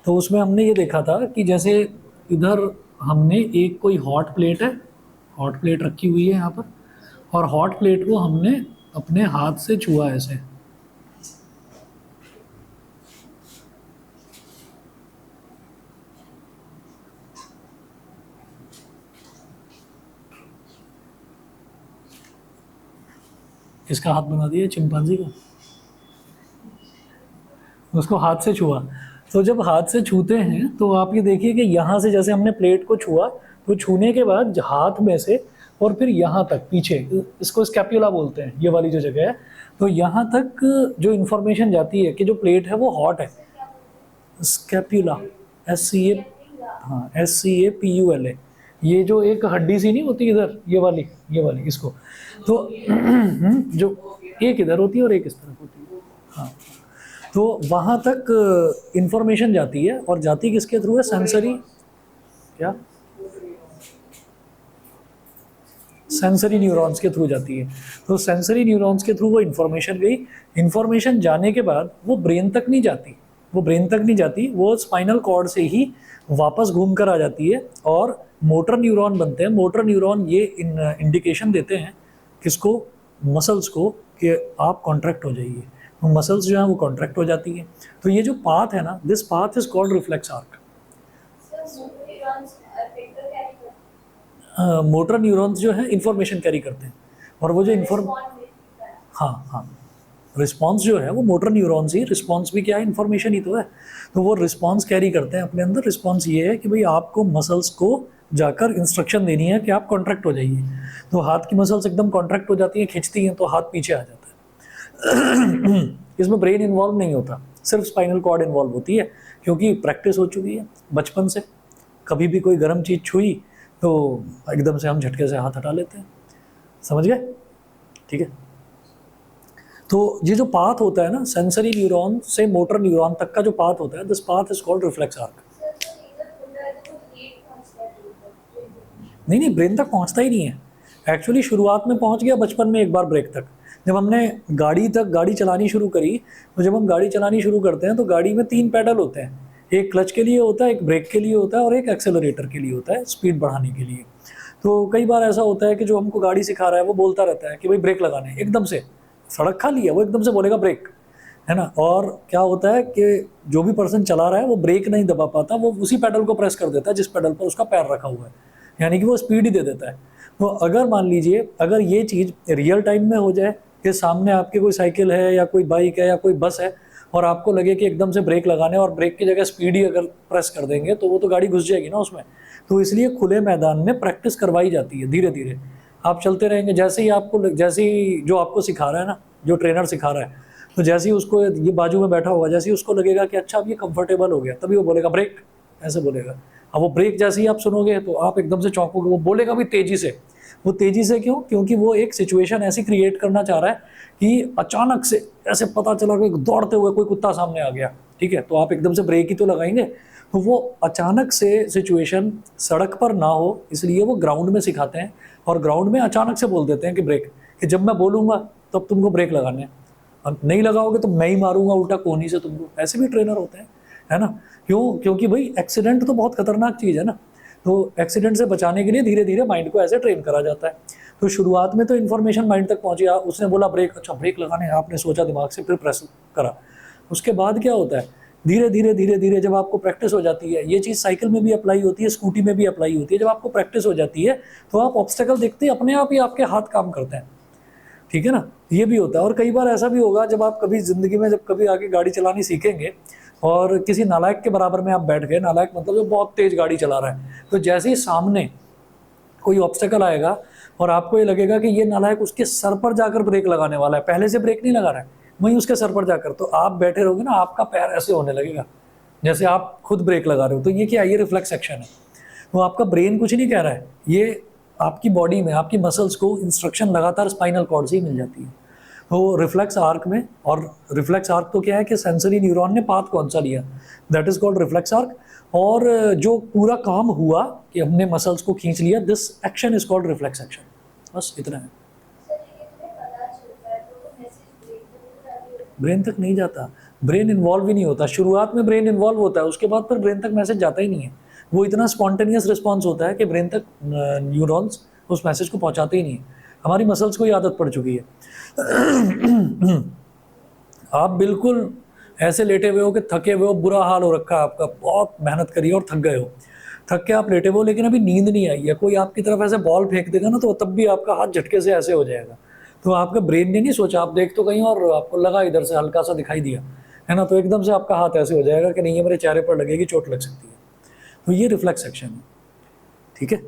तो उसमें हमने ये देखा था कि जैसे इधर हमने एक कोई हॉट प्लेट है, हॉट प्लेट रखी हुई है यहाँ पर, और हॉट प्लेट को हमने अपने हाथ से छुआ ऐसे, इसका हाथ बना दिया चिंपांजी का, उसको हाथ से छुआ। तो जब हाथ से छूते हैं तो आप ये देखिए कि यहाँ से जैसे हमने प्लेट को छुआ, तो छूने के बाद हाथ में से और फिर यहाँ तक पीछे, इसको स्कैप्यूला बोलते हैं, ये वाली जो जगह है, तो यहाँ तक जो इन्फॉर्मेशन जाती है कि जो प्लेट है वो हॉट है। स्कैप्यूला, SCA, हाँ SCAPULA, ये जो एक हड्डी सी नहीं होती इधर, ये वाली इसको, तो जो एक इधर होती है और एक इस तरफ होती है, हाँ, तो वहाँ तक इंफॉर्मेशन जाती है, और जाती किसके थ्रू है? सेंसरी, क्या सेंसरी न्यूरॉन्स के थ्रू जाती है। तो सेंसरी न्यूरॉन्स के थ्रू वो इन्फॉर्मेशन गई, इन्फॉर्मेशन जाने के बाद वो ब्रेन तक नहीं जाती, वो ब्रेन तक नहीं जाती, वो स्पाइनल कॉर्ड से ही वापस घूम कर आ जाती है, और मोटर न्यूरॉन बनते हैं। मोटर न्यूरॉन ये इंडिकेशन देते हैं किसको? मसल्स को, कि आप कॉन्ट्रैक्ट हो जाइए, तो मसल्स जो है वो कॉन्ट्रैक्ट हो जाती है। तो ये जो पाथ है ना, this path is called reflex arc. Motor neurons जो है इंफॉर्मेशन कैरी करते हैं, और वो जो हाँ हाँ, रिस्पॉन्स जो है वो मोटर न्यूरॉन्स ही, रिस्पॉन्स भी क्या है? इन्फॉर्मेशन ही तो है। तो वो रिस्पॉन्स कैरी करते हैं अपने अंदर। रिस्पॉन्स ये है कि भाई आपको मसल्स को जाकर इंस्ट्रक्शन देनी है कि आप कॉन्ट्रैक्ट हो जाइए। तो हाथ की मसल्स एकदम कॉन्ट्रैक्ट हो जाती हैं, खींचती हैं, तो हाथ पीछे आ जाता है। इसमें ब्रेन इन्वॉल्व नहीं होता, सिर्फ स्पाइनल कॉर्ड इन्वॉल्व होती है, क्योंकि प्रैक्टिस हो चुकी है बचपन से। कभी भी कोई गर्म चीज़ छुई तो एकदम से हम झटके से हाथ हटा लेते हैं। समझ गए? ठीक है। तो ये जो पाथ होता है ना, सेंसरी न्यूरॉन से मोटर न्यूरॉन तक का जो पाथ होता है, this path is called reflex arc. नहीं नहीं, ब्रेन तक पहुंचता ही नहीं है। एक्चुअली शुरुआत में पहुंच गया बचपन में एक बार ब्रेक तक। जब हमने गाड़ी चलानी शुरू करी, तो जब हम गाड़ी चलानी शुरू करते हैं तो गाड़ी में 3 पैडल होते हैं, एक क्लच के लिए होता है, एक ब्रेक के लिए होता है, और एक एक्सेलरेटर के लिए होता है, स्पीड बढ़ाने के लिए। तो कई बार ऐसा होता है कि जो हमको गाड़ी सिखा रहा है वो बोलता रहता है कि भाई ब्रेक लगाने, एकदम से सड़क खाली है, वो एकदम से बोलेगा ब्रेक, है ना। और क्या होता है कि जो भी पर्सन चला रहा है वो ब्रेक नहीं दबा पाता, वो उसी पैडल को प्रेस कर देता है जिस पैडल पर उसका पैर रखा हुआ है, यानी कि वो स्पीड ही दे देता है। तो अगर मान लीजिए, अगर ये चीज़ रियल टाइम में हो जाए कि सामने आपके कोई साइकिल है या कोई बाइक है या कोई बस है, और आपको लगे कि एकदम से ब्रेक लगाने, और ब्रेक की जगह स्पीड ही अगर प्रेस कर देंगे, तो वो तो गाड़ी घुस जाएगी ना उसमें। तो इसलिए खुले मैदान में प्रैक्टिस करवाई जाती है, धीरे धीरे आप चलते रहेंगे। जैसे ही जो आपको सिखा रहा है ना, जो ट्रेनर सिखा रहा है, तो जैसे ही उसको, ये बाजू में बैठा होगा, जैसे ही उसको लगेगा कि अच्छा अब ये कंफर्टेबल हो गया, तभी वो बोलेगा ब्रेक, ऐसे बोलेगा। अब वो ब्रेक जैसे ही आप सुनोगे तो आप एकदम से चौंकोगे। वो बोलेगा भी तेजी से। वो तेजी से क्यों? क्योंकि वो एक सिचुएशन ऐसी क्रिएट करना चाह रहा है कि अचानक से ऐसे पता चला कि दौड़ते हुए कोई कुत्ता सामने आ गया, ठीक है, तो आप एकदम से ब्रेक ही तो लगाएंगे। तो वो अचानक से सिचुएशन सड़क पर ना हो, इसलिए वो ग्राउंड में सिखाते हैं, और ग्राउंड में अचानक से बोल देते हैं कि ब्रेक, कि जब मैं बोलूँगा तब तुमको ब्रेक लगाने हैं, और नहीं लगाओगे तो मैं ही मारूंगा उल्टा कोहनी से तुमको। ऐसे भी ट्रेनर होते हैं, है ना। क्यों? क्योंकि भाई एक्सीडेंट तो बहुत खतरनाक चीज़ है ना। तो एक्सीडेंट से बचाने के लिए धीरे धीरे माइंड को ऐसे ट्रेन करा जाता है। तो शुरुआत में तो इन्फॉर्मेशन माइंड तक पहुंची, उसने बोला ब्रेक, अच्छा ब्रेक लगाने, आपने सोचा दिमाग से, फिर प्रेस करा। उसके बाद क्या होता है, धीरे धीरे धीरे धीरे जब आपको प्रैक्टिस हो जाती है, ये चीज़ साइकिल में भी अप्लाई होती है, स्कूटी में भी अप्लाई होती है। जब आपको प्रैक्टिस हो जाती है तो आप ऑब्स्टेकल देखते ही अपने आप ही आपके हाथ काम करते हैं, ठीक है ना। ये भी होता है। और कई बार ऐसा भी होगा, जब आप कभी ज़िंदगी में जब कभी आगे गाड़ी चलानी सीखेंगे और किसी नालायक के बराबर में आप बैठ गए, नालायक मतलब जो बहुत तेज़ गाड़ी चला रहा है, तो जैसे ही सामने कोई ऑब्स्टेकल आएगा और आपको ये लगेगा कि ये नालायक उसके सर पर जाकर ब्रेक लगाने वाला है, पहले से ब्रेक नहीं लगा रहा है, वहीं उसके सर पर जाकर, तो आप बैठे रहोगे ना, आपका पैर ऐसे होने लगेगा जैसे आप खुद ब्रेक लगा रहे हो। तो ये क्या है? ये रिफ्लेक्स एक्शन है। तो आपका ब्रेन कुछ नहीं कह रहा है, ये आपकी बॉडी में आपकी मसल्स को इंस्ट्रक्शन लगातार स्पाइनल कॉर्ड से ही मिल जाती है। तो रिफ्लेक्स आर्क में, और रिफ्लेक्स आर्क तो क्या है कि सेंसरी न्यूरॉन ने पाथ कौन सा लिया, that is called reflex arc. और जो पूरा काम हुआ कि हमने मसल्स को खींच लिया, this action is called reflex action. बस इतना है। ब्रेन तक नहीं जाता। ब्रेन इन्वॉल्व ही नहीं होता। शुरुआत में ब्रेन इन्वॉल्व होता है, उसके बाद फिर ब्रेन तक मैसेज जाता ही नहीं है। वो इतना स्पॉन्टेनियस रिस्पॉन्स होता है कि ब्रेन तक न्यूरॉन्स उस मैसेज को पहुंचाते ही नहीं है। हमारी मसल्स को ही आदत पड़ चुकी है। आप बिल्कुल ऐसे लेटे हुए हो कि थके हुए हो, बुरा हाल हो रखा है आपका, बहुत मेहनत करी और थक गए हो, थक के आप लेटे हुए हो लेकिन अभी नींद नहीं आई है, कोई आपकी तरफ ऐसे बॉल फेंक देगा ना तो तब भी आपका हाथ झटके से ऐसे हो जाएगा। तो आपका ब्रेन ने नहीं सोचा, आप देख तो कहीं और आपको लगा इधर से हल्का सा दिखाई दिया है ना, तो एकदम से आपका हाथ ऐसे हो जाएगा कि नहीं ये मेरे चेहरे पर लगेगी, चोट लग सकती है। तो ये रिफ्लेक्स एक्शन है, ठीक है।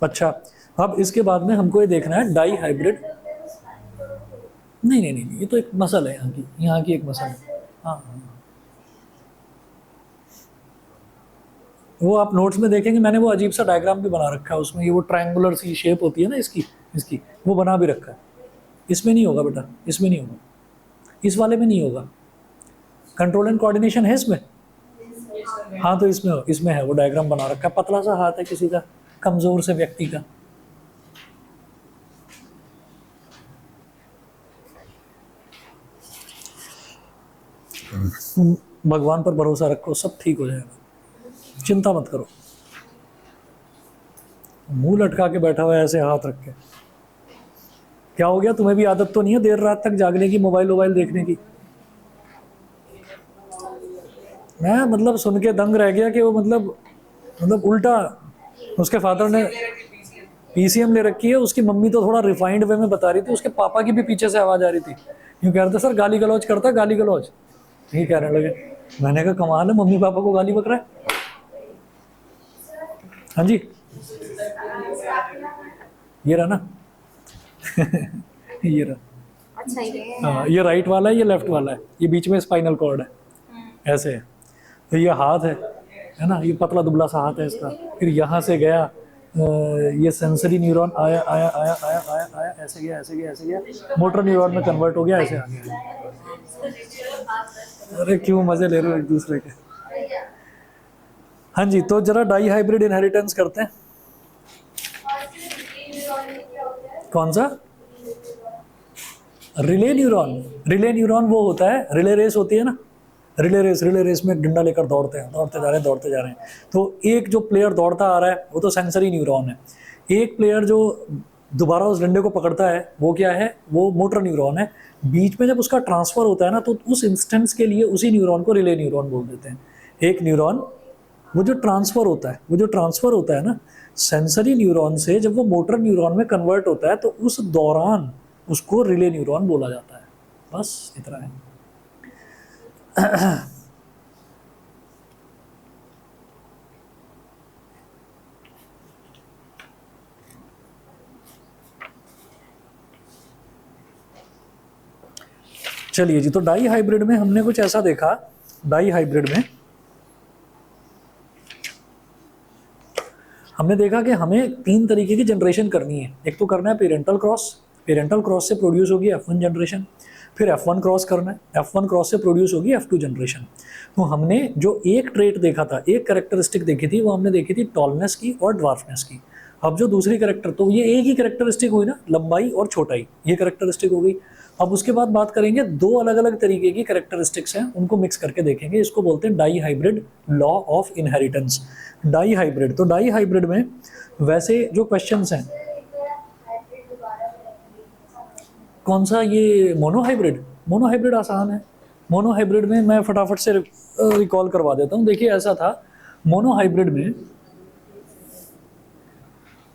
अच्छा, अब इसके बाद में हमको ये देखना है डाई हाइब्रिड। नहीं नहीं नहीं, ये तो एक मसल है यहाँ की एक मसल है। हाँ हाँ, वो आप नोट्स में देखेंगे, मैंने वो अजीब सा डायग्राम भी बना रखा है उसमें, ये वो ट्रायंगुलर सी शेप होती है ना इसकी इसकी वो बना भी रखा है। इसमें नहीं होगा बेटा, इसमें नहीं होगा, इस वाले में नहीं होगा। कंट्रोल एंड कोऑर्डिनेशन है इसमें, हाँ तो इसमें है, वो डायग्राम बना रखा है। पतला सा हाथ है किसी का, कमजोर से व्यक्ति का। भगवान पर भरोसा रखो, सब ठीक हो जाएगा, चिंता मत करो। मुंह लटका के बैठा हुआ है ऐसे हाथ रख के, क्या हो गया? तुम्हें भी आदत तो नहीं है देर रात तक जागने की, मोबाइल वोबाइल देखने की? मैं मतलब सुन के दंग रह गया कि वो मतलब उल्टा उसके फादर ने पीसीएम ले रखी है, उसकी मम्मी तो थोड़ा रिफाइंड वे में बता रही थी, उसके पापा की भी पीछे से आवाज आ रही थी, यूँ कह रहे थे सर गाली गलौज करता, गाली गलौज यही कहने लगे। मैंने कहा कमाल है, मम्मी पापा को गाली बक रहा है। हाँ जी, ये रहा ना। ये रहा। अच्छा ये हाँ, ये राइट वाला है, ये लेफ्ट वाला है, ये बीच में स्पाइनल कॉर्ड है, ऐसे है। तो ये हाथ है ना, ये पतला दुबला सा हाथ है इसका। फिर यहाँ से गया ये सेंसरी न्यूरॉन आया आया आया आया आया आया, ऐसे गया ऐसे गया ऐसे गया, मोटर न्यूरॉन में कन्वर्ट हो गया, ऐसे आ गया। अरे क्यों मजे ले रहे हो एक दूसरे के। हाँ जी, तो जरा डाई हाइब्रिड इनहेरिटेंस करते हैं। कौन सा? Relay neuron. रिले न्यूरॉन वो होता है, रिले रेस होती है ना, रिले रेस में डंडा लेकर दौड़ते हैं, दौड़ते जा रहे हैं दौड़ते जा रहे हैं। तो एक जो प्लेयर दौड़ता आ रहा है वो तो सेंसरी न्यूरॉन है, एक प्लेयर जो दोबारा उस डंडे को पकड़ता है वो क्या है, वो मोटर न्यूरॉन है। बीच में जब उसका ट्रांसफर होता है ना तो उस इंस्टेंस के लिए उसी न्यूरॉन को रिले न्यूरॉन बोल देते हैं। एक न्यूरॉन वो जो ट्रांसफर होता है ना सेंसरी न्यूरॉन से, जब वो मोटर न्यूरॉन में कन्वर्ट होता है तो उस दौरान उसको रिले न्यूरॉन बोला जाता है। बस इतना है। चलिए जी, तो डाई हाइब्रिड में हमने कुछ ऐसा देखा। डाई हाइब्रिड में हमने देखा कि हमें 3 तरीके की जनरेशन करनी है। एक तो करना है पेरेंटल क्रॉस, पेरेंटल क्रॉस से प्रोड्यूस होगी F1 जनरेशन, फिर F1 क्रॉस करना है, F1 क्रॉस से प्रोड्यूस होगी F2 जनरेशन। तो हमने जो एक ट्रेट देखा था, एक कैरेक्टरिस्टिक देखी थी, वो हमने देखी थी टॉलनेस की और ड्वार्फनेस की। अब जो दूसरी कैरेक्टर, तो ये एक ही कैरेक्टरिस्टिक हुई ना, लंबाई और छोटाई, ये कैरेक्टरिस्टिक हो गई। अब उसके बाद बात करेंगे 2 अलग अलग तरीके की कैरेक्टरिस्टिक्स हैं, उनको मिक्स करके देखेंगे। इसको बोलते हैं dihybrid law of inheritance. Dihybrid, तो डाई हाइब्रिड में वैसे जो क्वेश्चंस हैं, कौन सा? ये मोनोहाइब्रिड। मोनोहाइब्रिड आसान है। मोनोहाइब्रिड में मैं फटाफट से रिकॉल करवा देता हूँ। देखिए ऐसा था,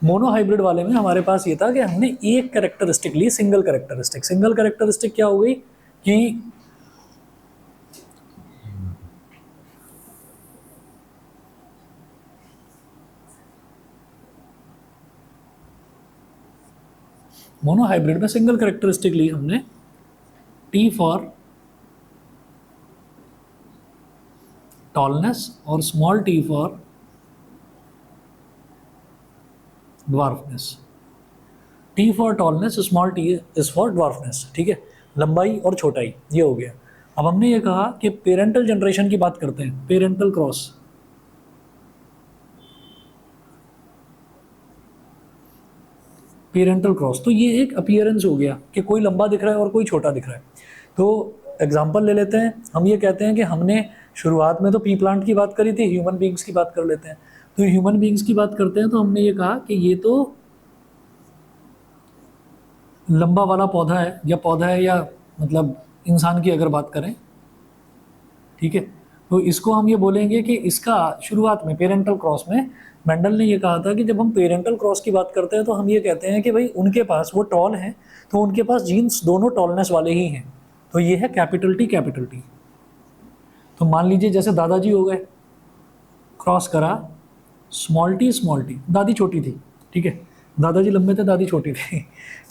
मोनोहाइब्रिड वाले में हमारे पास ये था कि हमने एक कैरेक्टरिस्टिक ली, सिंगल कैरेक्टरिस्टिक। सिंगल कैरेक्टरिस्टिक क्या हो गई कि मोनोहाइब्रिड में सिंगल कैरेक्टरिस्टिक ली हमने, T फॉर टॉलनेस और small t for dwarfness. T for tallness, small t is for dwarfness, ठीक है, लंबाई और छोटाई, ये हो गया। अब हमने ये कहा कि पेरेंटल जनरेशन की बात करते हैं, पेरेंटल क्रॉस। पेरेंटल क्रॉस, तो ये एक अपीयरेंस हो गया कि कोई लंबा दिख रहा है और कोई छोटा दिख रहा है। तो एग्जाम्पल ले लेते हैं, हम ये कहते हैं कि हमने शुरुआत में तो पी प्लांट की बात करी थी, ह्यूमन बींग्स की बात कर लेते हैं। तो ह्यूमन बींग्स की बात करते हैं तो हमने ये कहा कि ये तो लंबा वाला पौधा है, या मतलब इंसान की अगर बात करें, ठीक है, तो इसको हम ये बोलेंगे कि इसका शुरुआत में पेरेंटल क्रॉस में मेंडल ने ये कहा था कि जब हम पेरेंटल क्रॉस की बात करते हैं तो हम ये कहते हैं कि भाई उनके पास वो टॉल हैं, तो उनके पास जीन्स दोनों टॉलनेस वाले ही हैं, तो ये है कैपिटल टी कैपिटल टी। तो मान लीजिए जैसे दादाजी हो गए, क्रॉस करा स्मॉल टी, दादी छोटी थी, ठीक है, दादाजी लंबे थे, दादी छोटी थी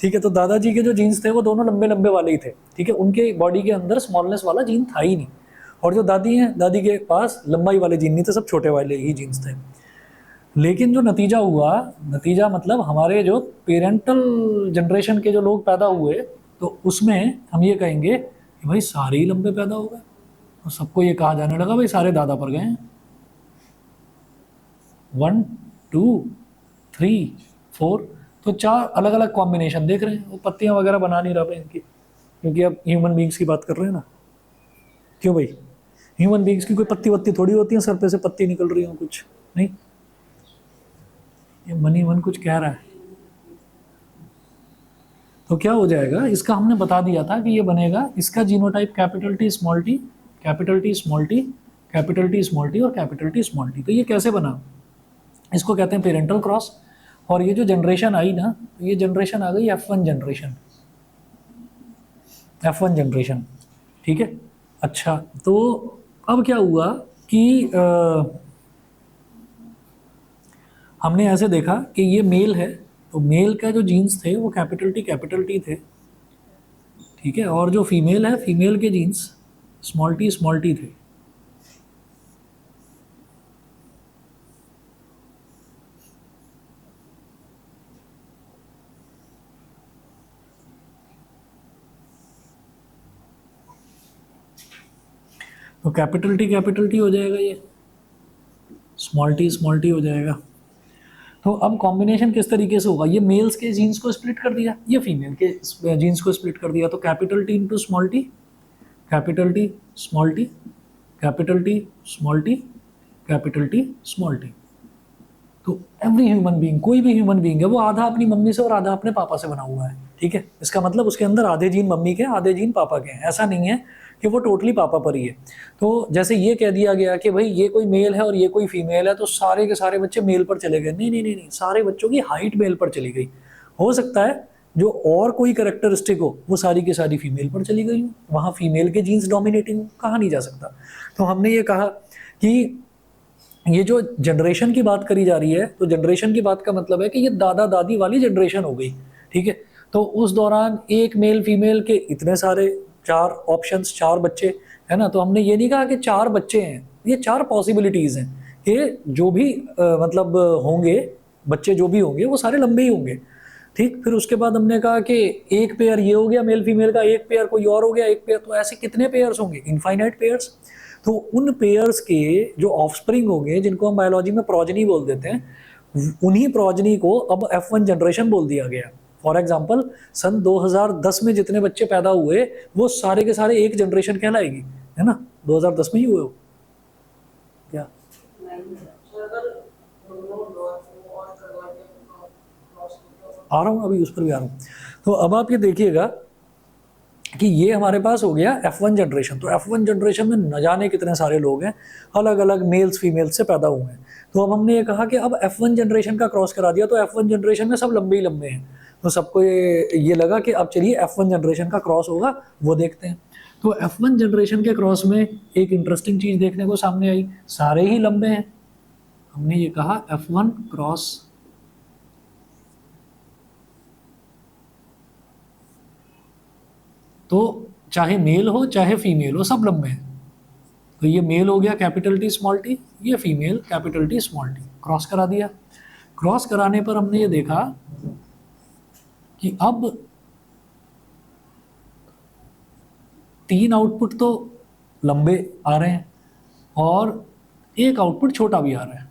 ठीक है, तो दादाजी के जो जीन्स थे वो दोनों लंबे लंबे वाले ही थे, ठीक है, उनके बॉडी के अंदर स्मॉलनेस वाला जीन था ही नहीं। और जो दादी हैं, दादी के पास लंबाई वाले जीन नहीं थे, सब छोटे वाले ही जीन्स थे। लेकिन जो नतीजा हुआ, नतीजा मतलब हमारे जो पेरेंटल जनरेशन के जो लोग पैदा हुए, तो उसमें हम ये कहेंगे कि भाई सारे ही लंबे पैदा हो गए, तो सबको ये कहा जाने लगा भाई सारे दादा पर गए हैं। 1 2 3 4, तो 4 अलग अलग कॉम्बिनेशन देख रहे हैं, वो पत्तियां वगैरह बना नहीं रहा पे इनकी, क्योंकि अब ह्यूमन बींग्स की बात कर रहे हैं ना। क्यों भाई, ह्यूमन बींग्स की कोई पत्ती वत्ती थोड़ी होती है, सर पे से पत्ती निकल रही हो, कुछ नहीं। ये मनी मन कुछ कह रहा है, तो क्या हो जाएगा, इसका हमने बता दिया था कि ये बनेगा, इसका genotype capital T small T, capital T small T, capital T small T और कैपिटल टी स्मॉल टी। तो ये कैसे बना, इसको कहते हैं पेरेंटल क्रॉस। और ये जो जनरेशन आई ना, ये जनरेशन आ गई F1 जनरेशन, F1 जनरेशन, ठीक है। अच्छा, तो अब क्या हुआ कि हमने ऐसे देखा कि ये मेल है, तो मेल का जो जीन्स थे वो कैपिटल टी थे, ठीक है, और जो फीमेल है, फीमेल के जीन्स स्मॉल टी थे। तो कैपिटल टी हो जाएगा, ये स्मॉल टी हो जाएगा। तो अब कॉम्बिनेशन किस तरीके से होगा, ये मेल्स के जीन्स को स्प्लिट कर दिया, ये फीमेल के जीन्स को स्प्लिट कर दिया, तो capital T into small T, capital T small T, capital T small T, capital T small T. तो एवरी ह्यूमन बीइंग, कोई भी ह्यूमन बीइंग है, वो आधा अपनी मम्मी से और आधा अपने पापा से बना हुआ है, ठीक है। इसका मतलब उसके अंदर आधे जीन मम्मी के, आधे जीन पापा के हैं, ऐसा नहीं है कि वो टोटली पापा पर ही है। तो जैसे ये कह दिया गया कि भाई ये कोई मेल है और ये कोई फीमेल है, तो सारे के सारे बच्चे मेल पर चले गए, नहीं नहीं नहीं नहीं, सारे बच्चों की हाइट मेल पर चली गई। हो सकता है जो और कोई करेक्टरिस्टिक हो वो सारी की सारी फीमेल पर चली गई हो, वहाँ फीमेल के जीन्स डोमिनेटिंग, कहा नहीं जा सकता। तो हमने ये कहा कि ये जो जनरेशन की बात करी जा रही है, तो जनरेशन की बात का मतलब है कि ये दादा दादी वाली जनरेशन हो गई, ठीक है। तो उस दौरान एक मेल फीमेल के इतने सारे 4 ऑप्शंस, 4 बच्चे, है ना। तो हमने ये नहीं कहा कि 4 बच्चे हैं, ये 4 पॉसिबिलिटीज़ हैं कि जो भी मतलब होंगे बच्चे, जो भी होंगे वो सारे लंबे ही होंगे, ठीक। फिर उसके बाद हमने कहा कि एक पेयर ये हो गया मेल फीमेल का, एक पेयर कोई और हो गया, एक पेयर, तो ऐसे कितने पेयर्स होंगे, इनफाइनाइट पेयर्स। तो उन पेयर्स के जो ऑफस्प्रिंग होंगे, जिनको हम बायोलॉजी में प्रोजनी बोल देते हैं, उन्हीं प्रोजनी को अब F1 जनरेशन बोल दिया गया। फॉर एग्जाम्पल सन 2010 में जितने बच्चे पैदा हुए वो सारे के सारे एक जनरेशन कहलाएगी, है ना। 2010 में ही हुए हो क्या, आ रहा हूँ अभी, उस पर भी आ रहा हूँ। तो अब आप ये देखिएगा कि ये हमारे पास हो गया F1 जनरेशन। तो F1 जनरेशन में न जाने कितने सारे लोग हैं, अलग अलग मेल्स फीमेल्स से पैदा हुए हैं। तो अब हमने ये कहा कि अब F1 जनरेशन का क्रॉस करा दिया, तो F1 जनरेशन में सब लंबे ही लंबे हैं, तो सबको ये लगा कि अब चलिए F1 जनरेशन का क्रॉस होगा, वो देखते हैं। तो F1 जनरेशन के क्रॉस में एक इंटरेस्टिंग चीज़ देखने को सामने आई, सारे ही लंबे हैं। हमने ये कहा F1 क्रॉस, तो चाहे मेल हो चाहे फीमेल हो सब लंबे हैं। तो ये मेल हो गया कैपिटल टी स्मॉल टी, ये female capital T small T, cross करा दिया। क्रॉस कराने पर हमने ये देखा कि अब 3 आउटपुट तो लंबे आ रहे हैं और एक आउटपुट छोटा भी आ रहा है।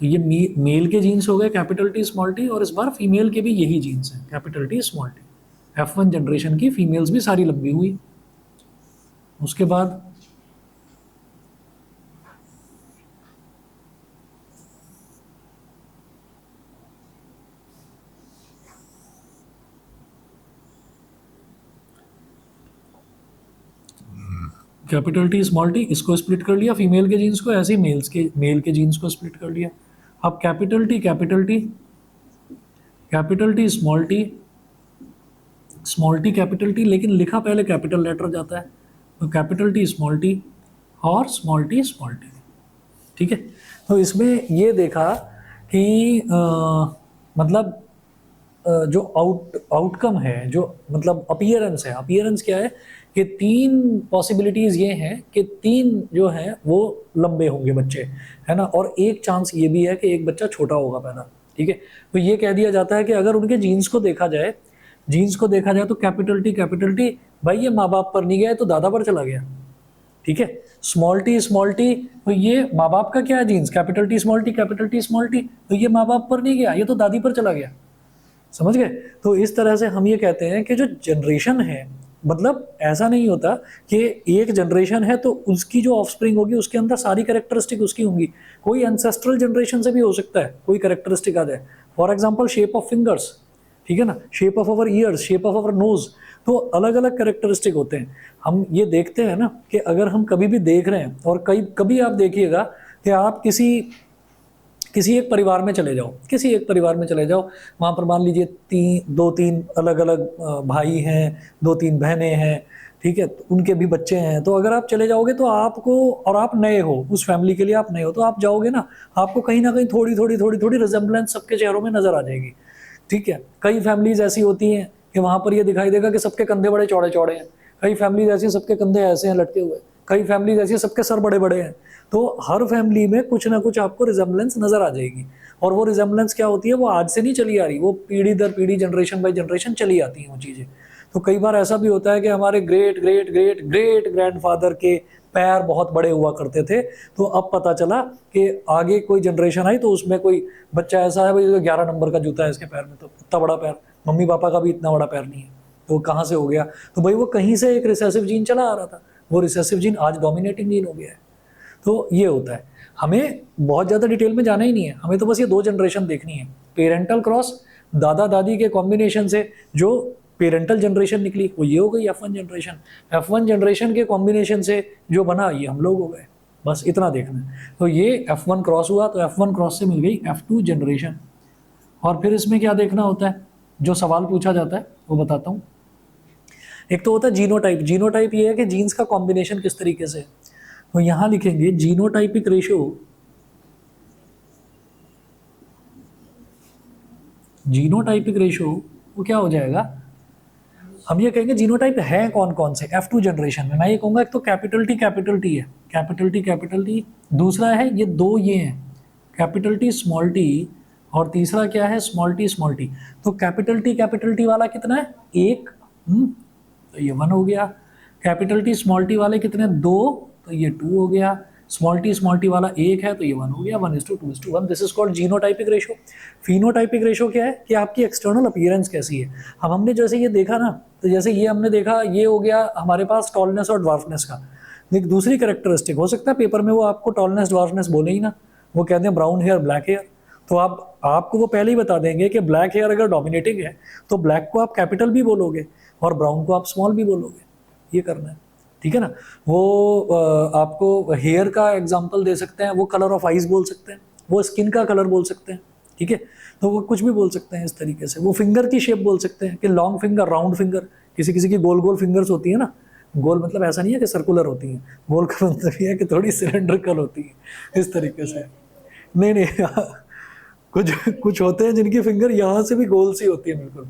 तो ये मेल के जीन्स हो गए कैपिटल टी स्मॉल टी, और इस बार फीमेल के भी यही जीन्स हैं capital T small T. F1 generation की फीमेल्स भी सारी लंबी हुई। उसके बाद कैपिटल टी स्मॉल टी, इसको स्प्लिट कर लिया फीमेल के जीन्स को, ऐसे ही मेल के जीन्स को स्प्लिट कर लिया। अब capital T capital T, capital T small T, small T capital T, लेकिन लिखा पहले कैपिटल लेटर जाता है, तो कैपिटल टी स्मॉल टी और स्मॉल टी स्मॉल टी। ठीक है, तो इसमें ये देखा कि मतलब जो आउटकम है, जो मतलब अपीयरेंस है, अपीयरेंस क्या है कि 3 पॉसिबिलिटीज़ ये हैं कि 3 जो हैं वो लंबे होंगे बच्चे, है ना, और एक चांस ये भी है कि एक बच्चा छोटा होगा पैदा। ठीक है, तो ये कह दिया जाता है कि अगर उनके जीन्स को देखा जाए, तो कैपिटल टी, भाई ये माँ बाप पर नहीं गया, तो दादा पर चला गया। ठीक है, स्मॉल टी, तो ये माँ बाप का क्या है genes, capital T small T, तो ये माँ बाप पर नहीं गया, ये तो दादी पर चला गया। समझ गए? तो इस तरह से हम ये कहते हैं कि जो जनरेशन है, मतलब ऐसा नहीं होता कि एक जनरेशन है तो उसकी जो ऑफस्प्रिंग होगी उसके अंदर सारी कैरेक्टरिस्टिक उसकी होंगी। कोई एंसेस्ट्रल जनरेशन से भी हो सकता है, कोई कैरेक्टरिस्टिक आ जाए। For example shape of fingers, ठीक है ना, shape of our years, shape of our knows, तो अलग अलग कैरेक्टरिस्टिक होते हैं। हम ये देखते हैं ना कि अगर हम कभी भी देख रहे हैं, और कभी आप देखिएगा कि आप किसी एक परिवार में चले जाओ, वहाँ पर मान लीजिए 2-3 अलग अलग भाई हैं, 2-3 बहनें हैं, ठीक है, तो उनके भी बच्चे हैं। तो अगर आप चले जाओगे तो आपको, और आप नए हो उस फैमिली के लिए, आप नए हो, तो आप जाओगे ना, आपको कहीं ना कहीं थोड़ी रिजेम्बलेंस सबके चेहरों में नजर आ जाएगी। ठीक है, कई फैमिलीज ऐसी होती हैं कि वहाँ पर ये दिखाई देगा कि सबके कंधे बड़े चौड़े चौड़े हैं, कई फैमिलीज ऐसी सबके कंधे ऐसे हैं लटके हुए, कई फैमिलीज ऐसी सबके सर बड़े बड़े हैं। तो हर फैमिली में कुछ ना कुछ आपको रिजेम्बलेंस नजर आ जाएगी, और वो रिजेम्बलेंस क्या होती है, वो आज से नहीं चली आ रही, वो पीढ़ी दर पीढ़ी, जनरेशन बाई जनरेशन चली आती हैं वो चीज़ें। तो कई बार ऐसा भी होता है कि हमारे great great great great grandfather के पैर बहुत बड़े हुआ करते थे, तो अब पता चला कि आगे कोई जनरेशन आई तो उसमें कोई बच्चा ऐसा है, भाई 11 नंबर का जूता है इसके पैर में, तो इतना बड़ा पैर, मम्मी पापा का भी इतना बड़ा पैर नहीं है, तो कहाँ से हो गया? तो भाई वो कहीं से एक रिसेसिव जीन चला आ रहा था, वो रिसेसिव जीन आज डोमिनेटिंग जीन हो गया है। तो ये होता है। हमें बहुत ज़्यादा डिटेल में जाना ही नहीं है, हमें तो बस ये 2 जनरेशन देखनी है। पेरेंटल क्रॉस, दादा दादी के कॉम्बिनेशन से जो पेरेंटल जनरेशन निकली वो ये हो गई F1 जनरेशन। F1 जनरेशन के कॉम्बिनेशन से जो बना ये हम लोग हो गए, बस इतना देखना है। तो ये F1 क्रॉस हुआ, तो F1 क्रॉस से मिल गई F2 जनरेशन। और फिर इसमें क्या देखना होता है, जो सवाल पूछा जाता है वो बताता हूँ। एक तो होता है जीनोटाइप। जीनोटाइप ये है कि जीन्स का कॉम्बिनेशन किस तरीके से है। तो यहाँ लिखेंगे जीनोटाइपिक रेशियो, वो क्या हो जाएगा, हम ये कहेंगे जीनोटाइप है कौन कौन से F2 जनरेशन में। मैं ये कहूँगा एक तो कैपिटल टी है, कैपिटल टी, दूसरा है ये 2 ये हैं कैपिटल टी स्मॉल टी, और तीसरा क्या है स्मॉल टी। तो कैपिटल टी वाला कितना है 1, तो ये 1 हो गया। कैपिटल टी स्मॉल टी वाले कितने 2, तो ये 2 हो गया। स्मॉल टी वाला 1 है, तो ये 1 हो गया। 1:2:1, this is called genotypic ratio. Phenotypic ratio क्या है कि आपकी एक्सटर्नल अपीयरेंस कैसी है। अब हमने जैसे ये देखा ना, तो जैसे ये हमने देखा, ये हो गया हमारे पास टॉलनेस और ड्वार्फनेस का। एक दूसरी कैरेक्टरिस्टिक हो सकता है पेपर में वो आपको टॉलनेस ड्वार्फनेस बोले ही ना, वो कहते हैं ब्राउन हेयर ब्लैक हेयर, तो आपको वो पहले ही बता देंगे कि ब्लैक हेयर अगर डोमिनेटिंग है तो ब्लैक को आप कैपिटल भी बोलोगे और ब्राउन को आप स्मॉल भी बोलोगे। ये करना है, ठीक है ना। वो आपको हेयर का एग्जांपल दे सकते हैं, वो कलर ऑफ आइज बोल सकते हैं, वो स्किन का कलर बोल सकते हैं, ठीक है। तो वो कुछ भी बोल सकते हैं इस तरीके से। वो फिंगर की शेप बोल सकते हैं कि लॉन्ग फिंगर, राउंड फिंगर, किसी किसी की गोल गोल फिंगर्स होती है ना। गोल मतलब ऐसा नहीं है कि सर्कुलर होती हैं, गोल का मतलब ये है कि थोड़ी सिलेंड्रिकल होती है, इस तरीके से। नहीं कुछ होते हैं जिनकी फिंगर यहाँ से भी गोल सी होती है बिल्कुल।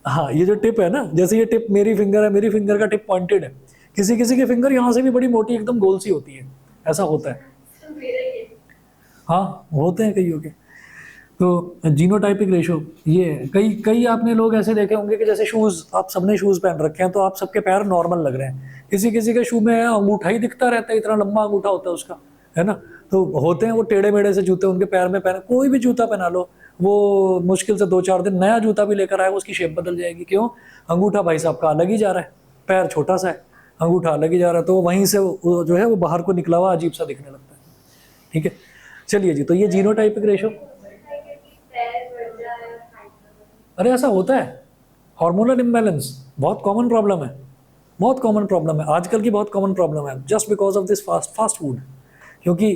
हाँ, ये जो टिप है ना, जैसे ये टिप मेरी फिंगर है, मेरी फिंगर का टिप पॉइंटेड है, किसी किसी की फिंगर यहाँ से भी बड़ी मोटी एकदम गोल सी होती है, ऐसा होता है। हाँ, होते हैं कईयों के। तो जीनोटाइपिक रेशो ये कई आपने लोग ऐसे देखे होंगे कि जैसे शूज़, आप सबने शूज़ पहन रखे हैं तो आप सबके पैर नॉर्मल लग रहे हैं, किसी किसी के शू में अंगूठा ही दिखता रहता है, इतना लंबा अंगूठा होता है उसका, है ना। तो होते हैं वो टेढ़े मेढ़े से जूते, उनके पैर में पहने, कोई भी जूता पहना लो, वो मुश्किल से 2-4 दिन नया जूता भी लेकर आएगा उसकी शेप बदल जाएगी। क्यों? अंगूठा भाई साहब का अलग ही जा रहा है, पैर छोटा सा है, अंगूठा अलग ही जा रहा है, तो वहीं से वो जो है वो बाहर को निकला हुआ अजीब सा दिखने लगता है। ठीक है, चलिए जी, तो ये जीनोटाइपिक रेशो। अरे ऐसा होता है, हार्मोनल इम्बैलेंस बहुत कॉमन प्रॉब्लम है, बहुत कॉमन प्रॉब्लम है, आजकल की बहुत कॉमन प्रॉब्लम है, just because of this fast food. क्योंकि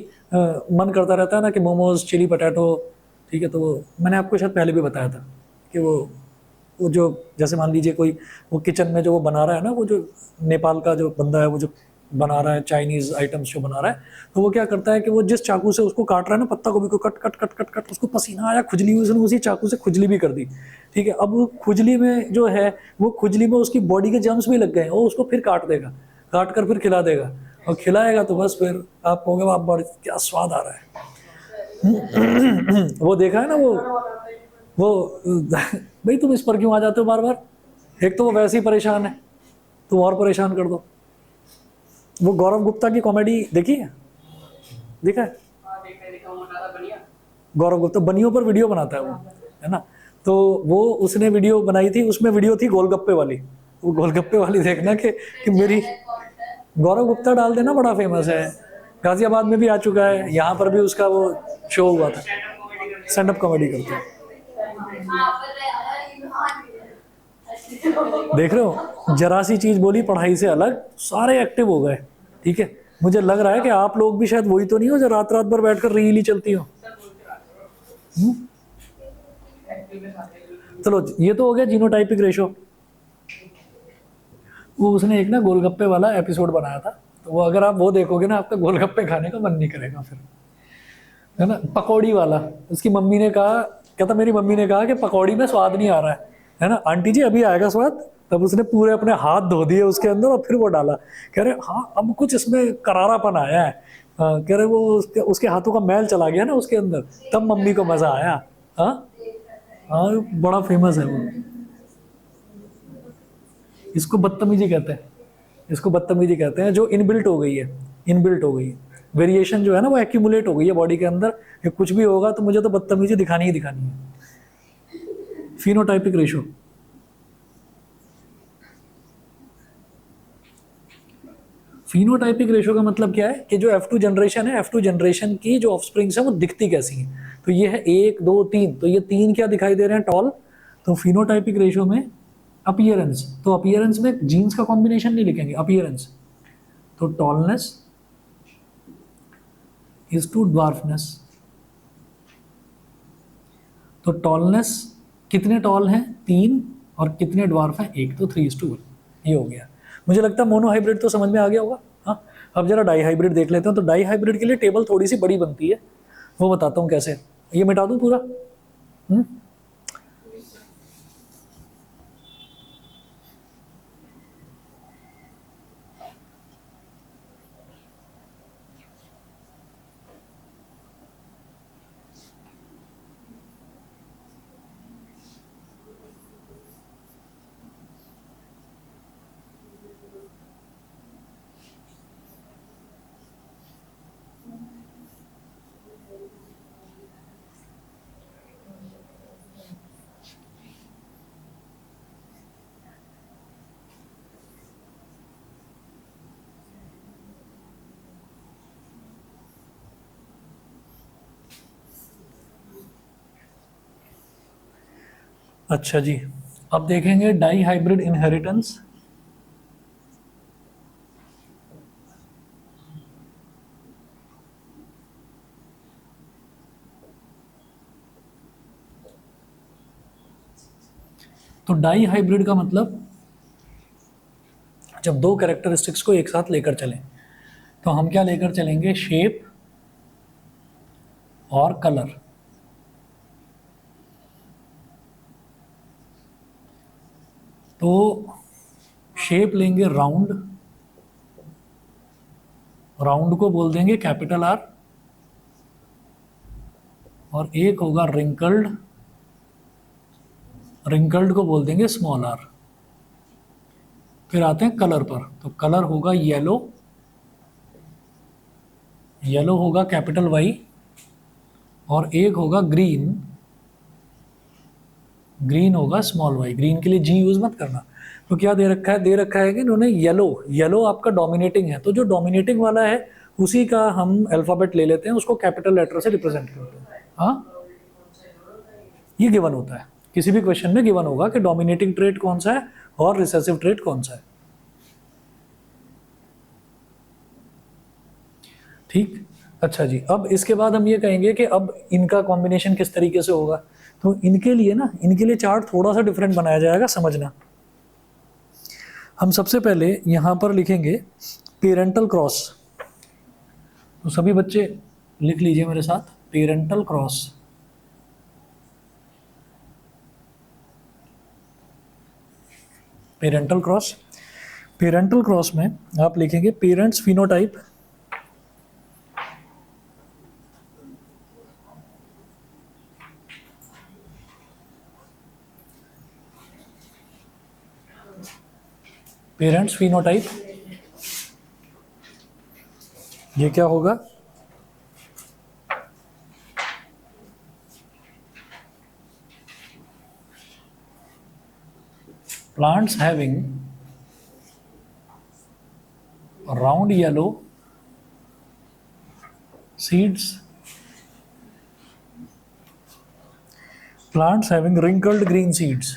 मन करता रहता है ना कि मोमोज, चिली पटैटो, ठीक है, तो मैंने आपको शायद पहले भी बताया था कि वो जो जैसे मान लीजिए कोई वो किचन में जो वो बना रहा है ना, वो जो नेपाल का जो बंदा है, वो जो बना रहा है चाइनीज़ आइटम्स जो बना रहा है, तो वो क्या करता है कि वो जिस चाकू से उसको काट रहा है ना, पत्ता गोभी को cut cut cut cut cut, उसको पसीना आया, खुजली हुई, उसने उसी चाकू से खुजली भी कर दी। ठीक है, अब वो खुजली में जो है, वो खुजली में उसकी बॉडी के जर्म्स भी लग गए, वो उसको फिर काट देगा, काट कर फिर खिला देगा, और खिलाएगा तो बस फिर आप कहोगे वाह बड़ा क्या स्वाद आ रहा है। वो देखा है ना वो भाई तुम इस पर क्यों आ जाते हो बार बार? एक तो वो वैसे ही परेशान है, तुम और परेशान कर दो। वो गौरव गुप्ता की कॉमेडी देखी है? देखा है? गौरव गुप्ता बनियों पर वीडियो बनाता है वो, है ना। तो वो उसने वीडियो बनाई थी, उसमें वीडियो थी गोलगप्पे वाली, वो गोलगप्पे वाली देखना कि मेरी, गौरव गुप्ता डाल देना, बड़ा फेमस है, गाजियाबाद में भी आ चुका है, यहाँ पर भी उसका वो शो हुआ था, स्टैंड अप कॉमेडी करते हैं। देख रहे हो, जरा सी चीज बोली पढ़ाई से अलग, सारे एक्टिव हो गए। ठीक है, मुझे लग रहा है कि आप लोग भी शायद वही तो नहीं हो जो रात रात भर बैठकर रील ही चलती हो। चलो, ये तो हो गया जीनोटाइपिक रेशो। वो उसने एक ना गोलगप्पे वाला एपिसोड बनाया था, तो वो अगर आप वो देखोगे ना, आपका गोलगप्पे खाने का मन नहीं करेगा फिर, है ना। पकौड़ी वाला, उसकी मम्मी ने कहा, कहता मेरी मम्मी ने कहा कि पकौड़ी में स्वाद नहीं आ रहा है ना, आंटी जी अभी आएगा स्वाद। तब उसने पूरे अपने हाथ धो दिए उसके अंदर और फिर वो डाला, कह रहे हाँ अब कुछ इसमें करारापन आया है, कह रहे वो उसके हाथों का मैल चला गया ना उसके अंदर, तब मम्मी को मजा आया। हाँ हाँ, बड़ा फेमस है वो। इसको बदतमीजी कहते हैं, इसको बदतमीजी कहते हैं, जो इनबिल्ट हो गई है, इनबिल्ट हो गई है वेरिएशन जो है ना, वो एक्यूमुलेट हो गई है बॉडी के अंदर, कि कुछ भी होगा तो मुझे तो बदतमीजी दिखानी ही दिखानी है। Phenotypic ratio. फिनोटाइपिक रेशो का मतलब क्या है कि जो F2 जनरेशन है, F2 जनरेशन की जो ऑफस्प्रिंग्स है वो दिखती कैसी है। तो ये है 1 2 3, तो ये 3 क्या दिखाई दे रहे हैं? टॉल। तो फिनोटाइपिक रेशो में अपीयरेंस, तो अपीयरेंस में जीन्स का कॉम्बिनेशन नहीं लिखेंगे, अपीयरेंस, तो टॉलनेस इज टू ड्वार्फनेस। तो टॉलनेस, कितने टॉल हैं? 3, और कितने ड्वार्फ हैं? 1, तो 3:1, ये हो गया। मुझे लगता है मोनो हाइब्रिड तो समझ में आ गया होगा। हाँ, अब जरा डाई हाइब्रिड देख लेते हैं। तो डाई हाइब्रिड के लिए टेबल थोड़ी सी बड़ी बनती है, वो बताता हूँ कैसे। ये मिटा दूँ पूरा? अच्छा जी, अब देखेंगे डाई हाइब्रिड इनहेरिटेंस। तो डाई हाइब्रिड का मतलब जब दो कैरेक्टरिस्टिक्स को एक साथ लेकर चलें, तो हम क्या लेकर चलेंगे? शेप और कलर। तो शेप लेंगे राउंड, राउंड को बोल देंगे कैपिटल आर, और एक होगा रिंकल्ड, रिंकल्ड को बोल देंगे स्मॉल आर। फिर आते हैं कलर पर, तो कलर होगा येलो, येलो होगा कैपिटल वाई और एक होगा ग्रीन, ग्रीन होगा स्मॉल वाई। ग्रीन के लिए जी यूज मत करना। तो क्या दे रखा है, दे रखा है कि इन्होंने येलो, येलो आपका डोमिनेटिंग है, तो जो डोमिनेटिंग वाला है उसी का हम अल्फाबेट ले लेते हैं, उसको कैपिटल लेटर से रिप्रेजेंट करते हैं। हाँ, ये गिवन होता है, किसी भी क्वेश्चन में गिवन होगा कि डोमिनेटिंग ट्रेट कौन सा है और रिसेसिव ट्रेट कौन सा है। ठीक, अच्छा जी। अब इसके बाद हम ये कहेंगे कि अब इनका कॉम्बिनेशन किस तरीके से होगा। तो इनके लिए ना, इनके लिए चार्ट थोड़ा सा डिफरेंट बनाया जाएगा, समझना। हम सबसे पहले यहां पर लिखेंगे पेरेंटल क्रॉस। तो सभी बच्चे लिख लीजिए मेरे साथ, parental cross. Parental cross, parental cross में आप लिखेंगे पेरेंट्स फिनोटाइप, पेरेंट्स फिनोटाइप, ये क्या होगा, plants having round yellow seeds, plants having wrinkled green seeds।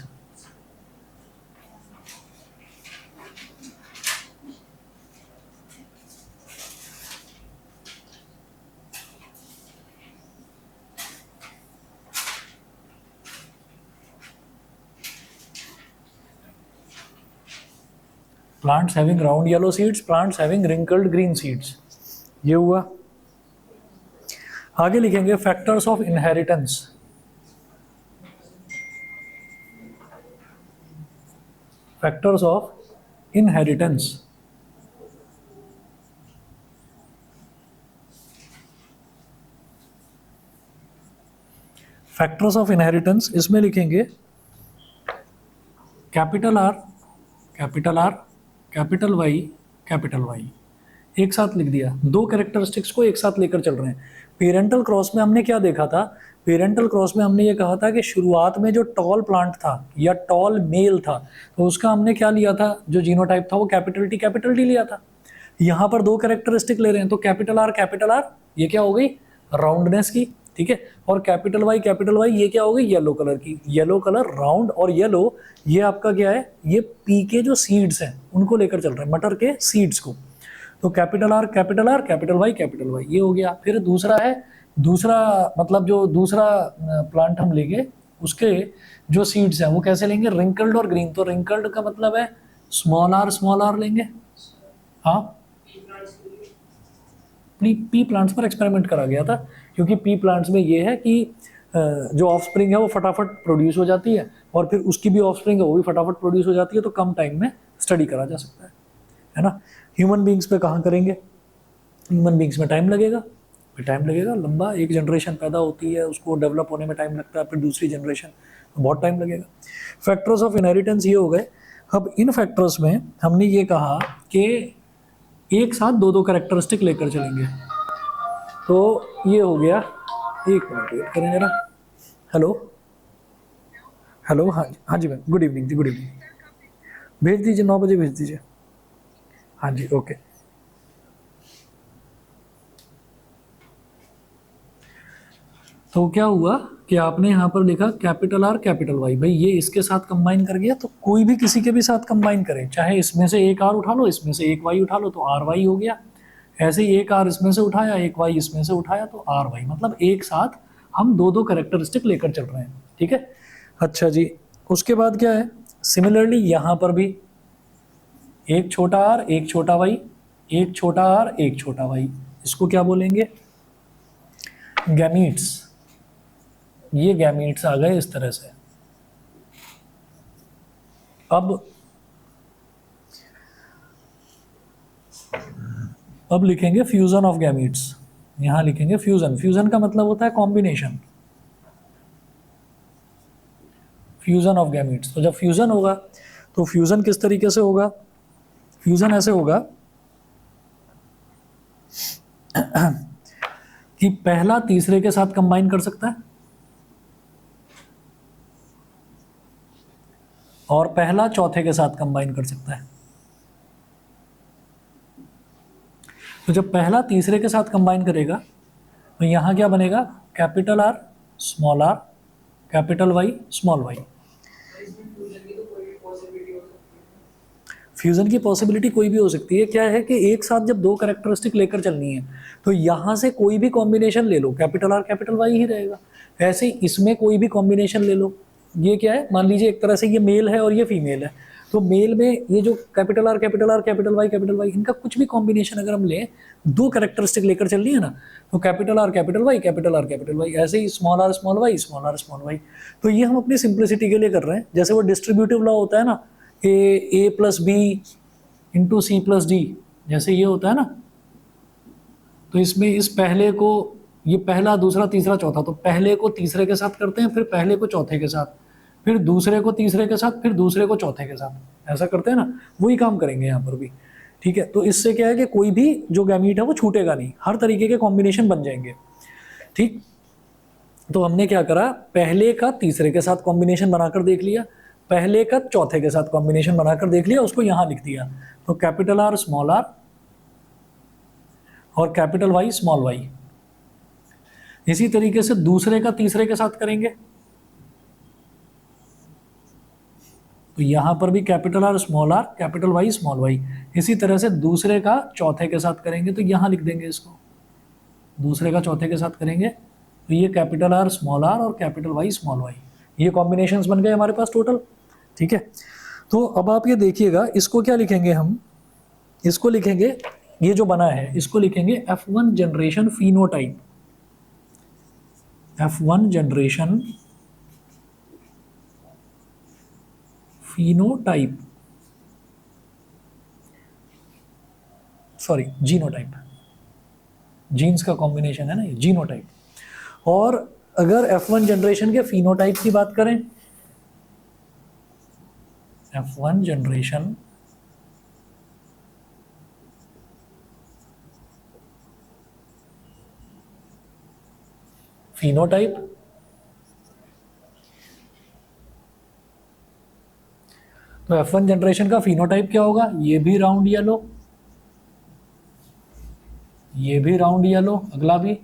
Plants having round yellow seeds, plants having wrinkled green seeds, ये हुआ। आगे लिखेंगे factors of inheritance. Factors of inheritance, factors of inheritance, इसमें लिखेंगे capital R, capital R, capital Y, capital Y, एक साथ लिख दिया। दो कैरेक्टरिस्टिक्स को एक साथ लेकर चल रहे हैं। पेरेंटल क्रॉस में हमने क्या देखा था, पेरेंटल क्रॉस में हमने ये कहा था कि शुरुआत में जो टॉल प्लांट था या टॉल मेल था, तो उसका हमने क्या लिया था, जो जीनोटाइप था वो कैपिटल टी लिया था। यहाँ पर दो कैरेक्टरिस्टिक ले रहे हैं, तो कैपिटल आर, ये क्या हो गई, राउंडनेस की, ठीक है। और कैपिटल वाई ये क्या हो गई, येलो कलर की, येलो कलर राउंड और येलो, ये आपका क्या है, ये पी के जो सीड्स हैं उनको लेकर चल रहे हैं, मटर के सीड्स को। तो कैपिटल आर, कैपिटल वाई, ये हो गया। फिर दूसरा है, दूसरा मतलब जो दूसरा प्लांट हम लेंगे उसके जो सीड्स हैं वो कैसे लेंगे, रिंकल्ड और ग्रीन। तो रिंकल्ड का मतलब है स्मॉल आर लेंगे। हाँ, पी प्लांट्स पर एक्सपेरिमेंट करा गया था, क्योंकि पी प्लांट्स में ये है कि जो ऑफस्प्रिंग है वो फटाफट प्रोड्यूस हो जाती है और फिर उसकी भी ऑफस्प्रिंग है वो भी फटाफट प्रोड्यूस हो जाती है, तो कम टाइम में स्टडी करा जा सकता है ना। ह्यूमन बींग्स पे कहाँ करेंगे, ह्यूमन बींग्स में टाइम लगेगा, फिर टाइम लगेगा लंबा, एक जनरेशन पैदा होती है उसको डेवलप होने में टाइम लगता है, फिर दूसरी जनरेशन, तो बहुत टाइम लगेगा। फैक्टर्स ऑफ इनहेरिटेंस ये हो गए। अब इन फैक्टर्स में हमने ये कहा कि एक साथ दो दो कैरेक्टरिस्टिक लेकर चलेंगे, तो ये हो गया। एक मिनट वेट करें जरा। हेलो, हाँ जी मैम, गुड इवनिंग जी, गुड इवनिंग। भेज दीजिए, 9 बजे भेज दीजिए। हाँ जी, ओके। तो क्या हुआ कि आपने यहाँ पर लिखा कैपिटल आर, कैपिटल वाई, भाई ये इसके साथ कंबाइन कर गया, तो कोई भी किसी के भी साथ कंबाइन करे, चाहे इसमें से एक आर उठा लो, इसमें से एक वाई उठा लो, तो आर वाई हो गया। ऐसे ही एक आर इसमें से उठाया, एक वाई इसमें से उठाया, तो आर वाई, मतलब एक साथ हम दो दो कैरेक्टरिस्टिक लेकर चल रहे हैं, ठीक है। अच्छा जी, उसके बाद क्या है, सिमिलरली यहाँ पर भी एक छोटा आर, एक छोटा वाई, एक छोटा आर, एक छोटा वाई, इसको क्या बोलेंगे, गैमीट्स। ये गैमीट्स आ गए इस तरह से। अब लिखेंगे फ्यूजन ऑफ गैमीट्स। यहां लिखेंगे फ्यूजन। फ्यूजन का मतलब होता है कॉम्बिनेशन, फ्यूजन ऑफ गैमीट्स। तो जब फ्यूजन होगा तो फ्यूजन किस तरीके से होगा, फ्यूजन ऐसे होगा कि पहला तीसरे के साथ कंबाइन कर सकता है और पहला चौथे के साथ कंबाइन कर सकता है। तो जब पहला तीसरे के साथ कंबाइन करेगा तो यहां क्या बनेगा, capital R small R capital Y small Y. Fusion की पॉसिबिलिटी कोई भी हो सकती है। क्या है कि एक साथ जब दो कैरेक्टरिस्टिक लेकर चलनी है तो यहां से कोई भी कॉम्बिनेशन ले लो, कैपिटल आर कैपिटल वाई ही रहेगा। ऐसे ही इसमें कोई भी कॉम्बिनेशन ले लो। ये क्या है, मान लीजिए एक तरह से ये मेल है और ये फीमेल है, तो मेल में ये जो कैपिटल आर कैपिटल वाई इनका कुछ भी कॉम्बिनेशन अगर हम लें, दो कैरेक्टरिस्टिक लेकर चल रही है ना, तो कैपिटल आर कैपिटल वाई, ऐसे ही स्मॉल आर स्मॉल वाई। तो ये हम अपनी सिंप्लिसिटी के लिए कर रहे हैं। जैसे वो डिस्ट्रीब्यूटिव लॉ होता है ना, A plus B into C plus D, जैसे ये होता है ना, तो इसमें इस पहले को, ये पहला दूसरा तीसरा चौथा, तो पहले को तीसरे के साथ करते हैं, फिर पहले को चौथे के साथ, फिर दूसरे को तीसरे के साथ, फिर दूसरे को चौथे के साथ, ऐसा करते हैं ना, वही काम करेंगे यहाँ पर भी। ठीक है, तो इससे क्या है कि कोई भी जो गैमीट है वो छूटेगा नहीं, हर तरीके के कॉम्बिनेशन बन जाएंगे। ठीक, तो हमने क्या करा, पहले का तीसरे के साथ कॉम्बिनेशन बनाकर देख लिया, पहले का चौथे के साथ कॉम्बिनेशन बनाकर देख लिया, उसको यहां लिख दिया। तो कैपिटल आर स्मॉल आर और कैपिटल वाई स्मॉल वाई। इसी तरीके से दूसरे का तीसरे के साथ करेंगे, तो यहां पर भी capital R capital Y small Y. इसी तरह से दूसरे का चौथे के साथ करेंगे, तो यहां लिख देंगे इसको, दूसरे का चौथे के साथ करेंगे तो ये कैपिटल आर और कैपिटल वाई स्मॉल वाई, ये कॉम्बिनेशंस बन गए हमारे पास टोटल। ठीक है, तो अब आप ये देखिएगा, इसको क्या लिखेंगे हम, इसको लिखेंगे, ये जो बना है इसको लिखेंगे F1 generation phenotype, F1 generation phenotype, sorry genotype, genes का कॉम्बिनेशन है ना ये, जीनोटाइप। और अगर F1 जनरेशन के फिनोटाइप की बात करें, F1 जनरेशन फिनोटाइप, तो F1 जनरेशन का फिनोटाइप क्या होगा, ये भी राउंड येलो, ये भी राउंड येलो, अगला भी,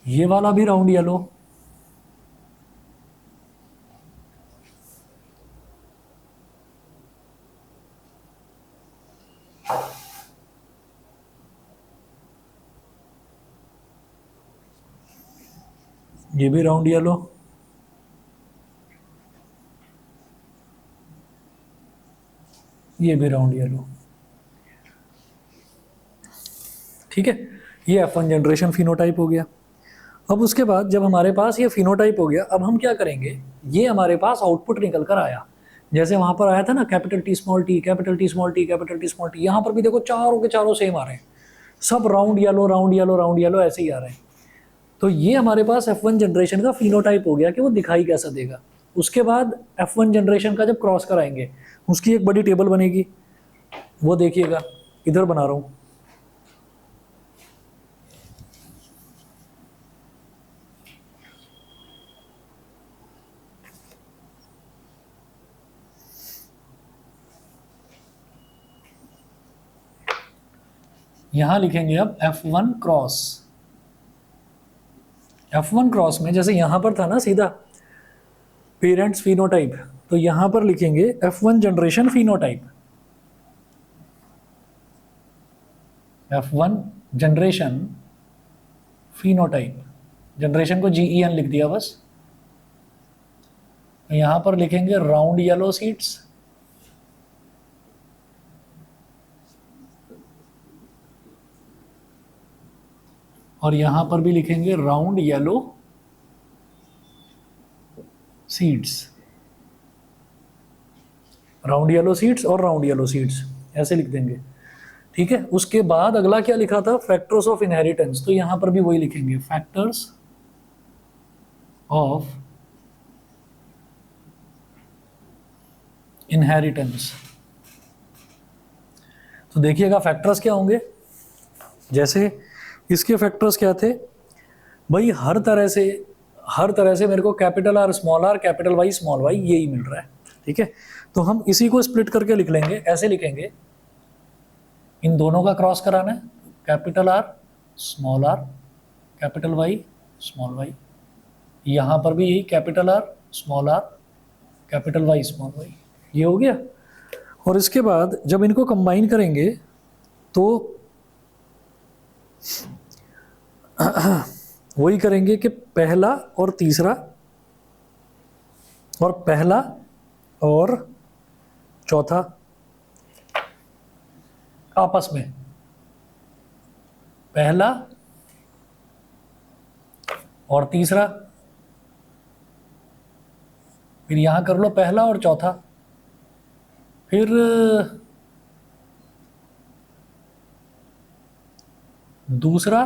ये वाला भी राउंड येलो, ये भी राउंड येलो, ये भी राउंड येलो। ठीक है, ये F1 जनरेशन फिनोटाइप हो गया। अब उसके बाद जब हमारे पास ये फिनोटाइप हो गया, अब हम क्या करेंगे, ये हमारे पास आउटपुट निकल कर आया, जैसे वहां पर आया था ना capital T small T capital T small T capital T small T, यहां पर भी देखो चारों के चारों सेम आ रहे हैं, सब round yellow round yellow round yellow ऐसे ही आ रहे हैं। तो ये हमारे पास F1 जनरेशन का फिनोटाइप हो गया कि वो दिखाई कैसा देगा। उसके बाद F1 जनरेशन का जब क्रॉस कराएंगे, उसकी एक बड़ी टेबल बनेगी, वो देखिएगा, इधर बना रहा हूं, यहां लिखेंगे अब F1 क्रॉस। F1 क्रॉस में जैसे यहां पर था ना सीधा पेरेंट्स फिनोटाइप, तो यहां पर लिखेंगे F1 generation phenotype, F1 generation phenotype, generation को GEN लिख दिया बस। यहां पर लिखेंगे राउंड येलो सीड्स, और यहां पर भी लिखेंगे round yellow seeds, round yellow seeds और राउंड येलो सीड्स ऐसे लिख देंगे। ठीक है, उसके बाद अगला क्या लिखा था, फैक्टर्स ऑफ इनहेरिटेंस, तो यहां पर भी वही लिखेंगे, फैक्टर्स ऑफ इनहेरिटेंस। तो देखिएगा फैक्टर्स क्या होंगे, जैसे इसके फैक्टर्स क्या थे भाई, हर तरह से मेरे को capital R capital Y small Y यही मिल रहा है, ठीक है। तो हम इसी को स्प्लिट करके लिख लेंगे, ऐसे लिखेंगे, इन दोनों का क्रॉस कराना है, capital R capital Y small Y, यहाँ पर भी यही capital R capital Y small Y, ये हो गया। और इसके बाद जब इनको कंबाइन करेंगे तो वही करेंगे कि पहला और तीसरा और पहला और चौथा आपस में, पहला और तीसरा, फिर यहां कर लो पहला और चौथा, फिर दूसरा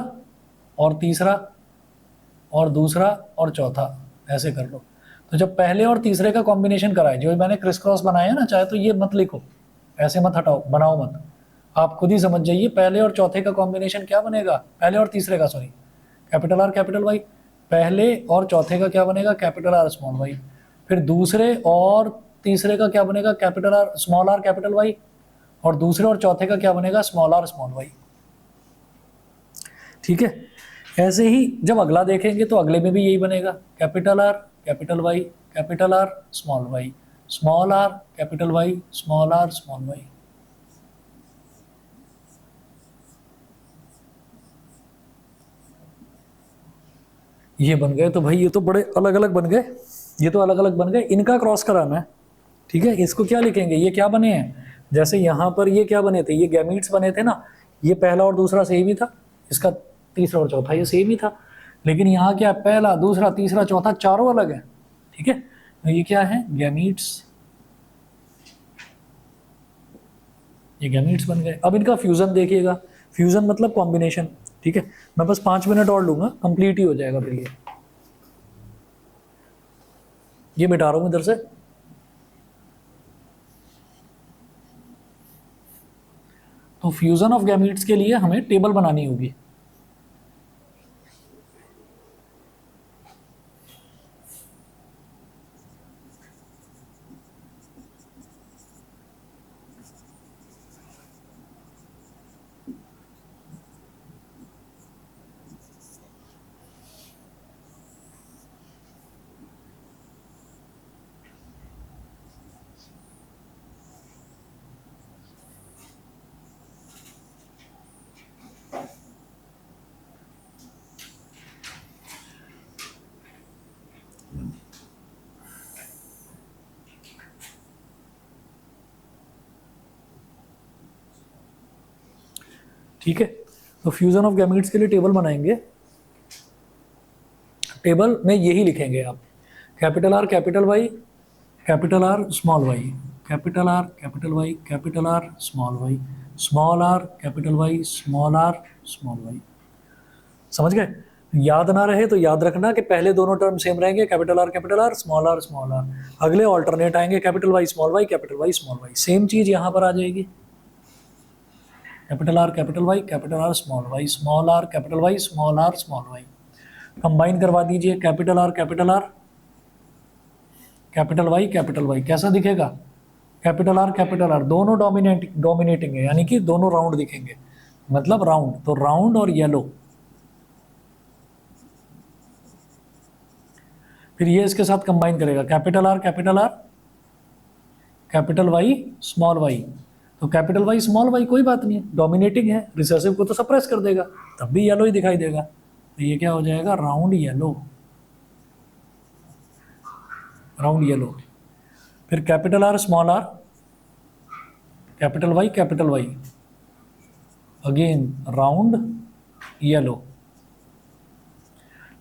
और तीसरा और दूसरा और चौथा, ऐसे कर लो। तो जब पहले और तीसरे का कॉम्बिनेशन कराए, जो मैंने क्रिस क्रॉस बनाया ना, चाहे तो ये मत लिखो, ऐसे मत हटाओ, बनाओ मत, आप खुद ही समझ जाइए पहले और चौथे का कॉम्बिनेशन क्या बनेगा, पहले और तीसरे का, sorry, capital R capital Y, पहले और चौथे का क्या बनेगा, कैपिटल आर स्मॉल वाई, फिर दूसरे और तीसरे का क्या बनेगा, capital R small R capital Y, और दूसरे और चौथे का क्या बनेगा, स्मॉल आर स्मॉल वाई, ठीक है। ऐसे ही जब अगला देखेंगे तो अगले में भी यही बनेगा, capital R capital Y, capital R small Y, small R capital Y, small R small Y. ये बन गए। तो भाई ये तो बड़े अलग अलग बन गए, ये तो अलग अलग बन गए, इनका क्रॉस कराना है, ठीक है। इसको क्या लिखेंगे, ये क्या बने हैं, जैसे यहाँ पर ये क्या बने थे, ये गैमीट्स बने थे ना, ये पहला और दूसरा सेम ही था, इसका तीसरा और चौथा ये सेम ही था, लेकिन यहाँ क्या, पहला दूसरा तीसरा चौथा चारों अलग है, ठीक है। तो ये क्या है, गैमीट्स, ये गैमीट्स बन गए। अब इनका फ्यूजन देखिएगा, फ्यूजन मतलब कॉम्बिनेशन, ठीक है। मैं बस 5 मिनट और लूंगा, कंप्लीट ही हो जाएगा फिर ये मिटा रहा हूं इधर से। तो फ्यूजन ऑफ गैमीट्स के लिए हमें टेबल बनानी होगी। ठीक है, तो फ्यूजन ऑफ गैमीट्स के लिए टेबल बनाएंगे। टेबल में यही लिखेंगे आप, capital R capital Y, capital R small Y, capital R capital Y, capital R small Y, small R capital Y, small R small Y. समझ गए? याद ना रहे तो याद रखना कि पहले दोनों टर्म सेम रहेंगे, capital R small R small R, अगले ऑल्टरनेट आएंगे, capital Y small Y, capital Y small Y. Same चीज यहां पर आ जाएगी, capital R capital Y, capital R small Y, small R capital Y, small R small Y. Combine करवा दीजिए, capital R capital Y कैसा दिखेगा, कैपिटल आर दोनों डोमिनेटिंग है, यानी कि दोनों राउंड दिखेंगे, मतलब राउंड, तो राउंड और येलो। फिर ये इसके साथ कंबाइन करेगा, capital R capital Y small Y, तो कैपिटल वाई स्मॉल वाई कोई बात नहीं है, डोमिनेटिंग है, रिसेसिव को तो सप्रेस कर देगा, तब भी येलो ही दिखाई देगा, तो ये क्या हो जाएगा, राउंड येलो, राउंड येलो। फिर capital R capital Y, again round yellow.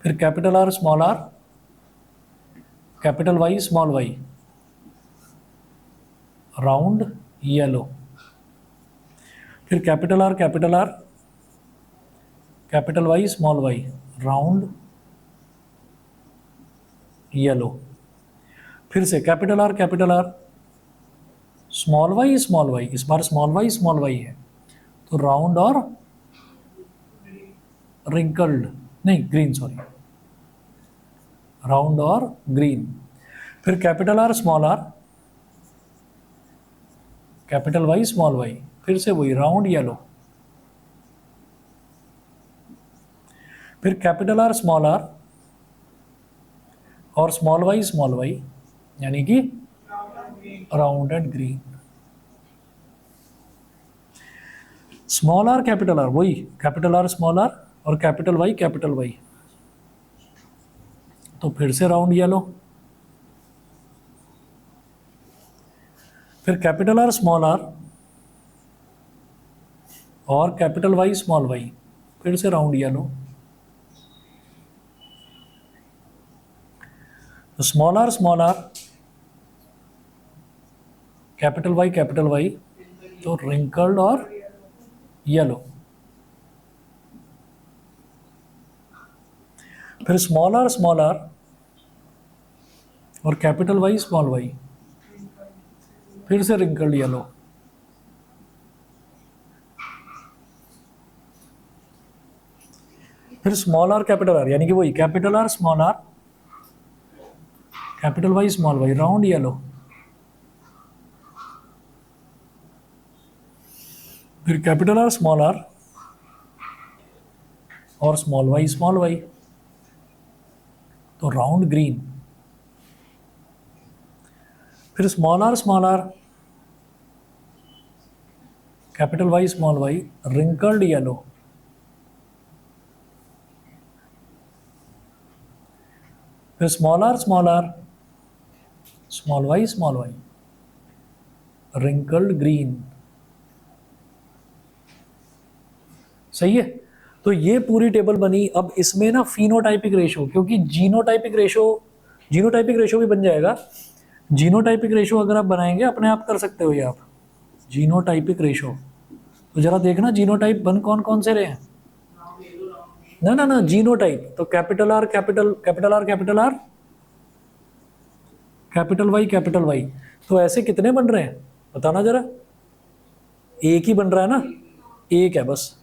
फिर capital R capital Y small Y, round yellow. फिर capital R capital Y small Y, round yellow. फिर से कैपिटल आर स्मॉल वाई, इस बार small Y है, तो round और wrinkled, नहीं green, sorry, round और ग्रीन। फिर capital R small R, capital Y small Y, फिर से वही राउंड येलो। फिर कैपिटल आर स्मॉल आर और स्मॉल वाई यानी कि round and green. Small R capital R, वही कैपिटल आर स्मॉल आर और कैपिटल वाई, तो फिर से राउंड येलो। फिर कैपिटल आर स्मॉल आर और कैपिटल वाई स्मॉल वाई, फिर से राउंड येलो। तो स्मॉल आर कैपिटल वाई, तो रिंकल्ड और येलो। फिर स्मॉल आर और कैपिटल वाई, फिर से रिंकल्ड येलो। फिर स्मॉल आर कैपिटल आर, यानी कि वही capital R small R, capital Y, round yellow. फिर कैपिटल आर स्मॉल आर और स्मॉल वाई, तो राउंड ग्रीन। फिर small R capital Y, wrinkled yellow. फिर small R small Y, wrinkled green. सही है। तो ये पूरी टेबल बनी। अब इसमें ना फिनोटाइपिक रेशो, क्योंकि जीनोटाइपिक रेशो भी बन जाएगा। जीनोटाइपिक रेशो अगर आप बनाएंगे अपने आप कर सकते हो ये आप, जीनोटाइपिक रेशो। तो जरा देखना जीनोटाइप बन कौन कौन से रहे हैं। ना जीनोटाइप तो कैपिटल आर कैपिटल वाई, तो ऐसे कितने बन रहे हैं बताना जरा। एक ही बन रहा है ना, एक है बस,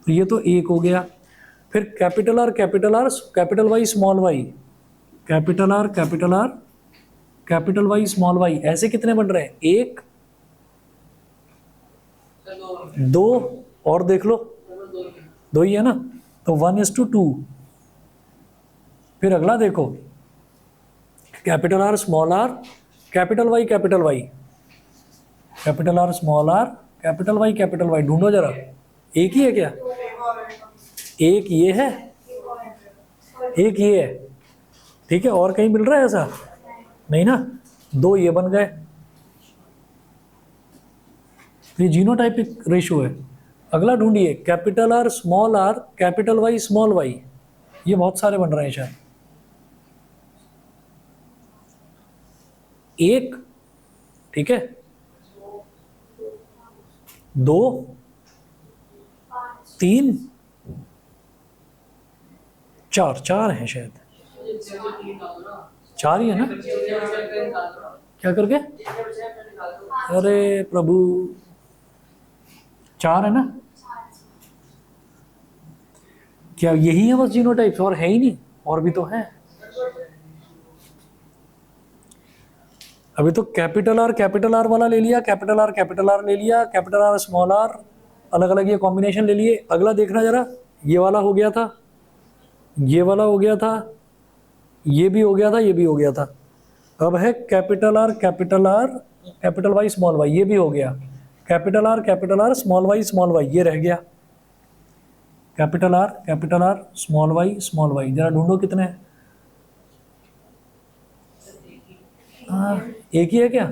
तो ये तो एक हो गया। फिर capital R capital Y small Y, capital R capital Y small Y, ऐसे कितने बन रहे हैं, एक, दो, और देख लो दो ही है ना, तो 1:2। फिर अगला देखो, capital R small R capital Y, capital R small R capital Y, ढूंढो जरा, एक ही है क्या, एक ये है, एक ये है, ठीक है, और कहीं मिल रहा है ऐसा नहीं ना, दो ये बन गए। ये जीनोटाइपिक रेशियो है। अगला ढूंढिए, capital R capital Y small Y, ये बहुत सारे बन रहे हैं शायद, एक, ठीक है, दो, तीन, चार हैं शायद, चार ही है ना, क्या करके, अरे प्रभु, चार है ना, क्या यही है बस जीनोटाइप्स, और है ही नहीं, और भी तो है। अभी तो कैपिटल आर वाला ले लिया, कैपिटल आर ले लिया, कैपिटल आर स्मॉल आर, अलग अलग ये कॉम्बिनेशन ले लिए। अगला देखना जरा, ये वाला हो गया था, ये वाला हो गया था, ये भी हो गया था, ये भी हो गया था। अब है capital R capital Y small Y, ये भी हो गया। कैपिटल आर स्मॉल वाई, ये रह गया। कैपिटल आर स्मॉल वाई, जरा ढूंढो कितने हैं। हाँ, एक ही है क्या,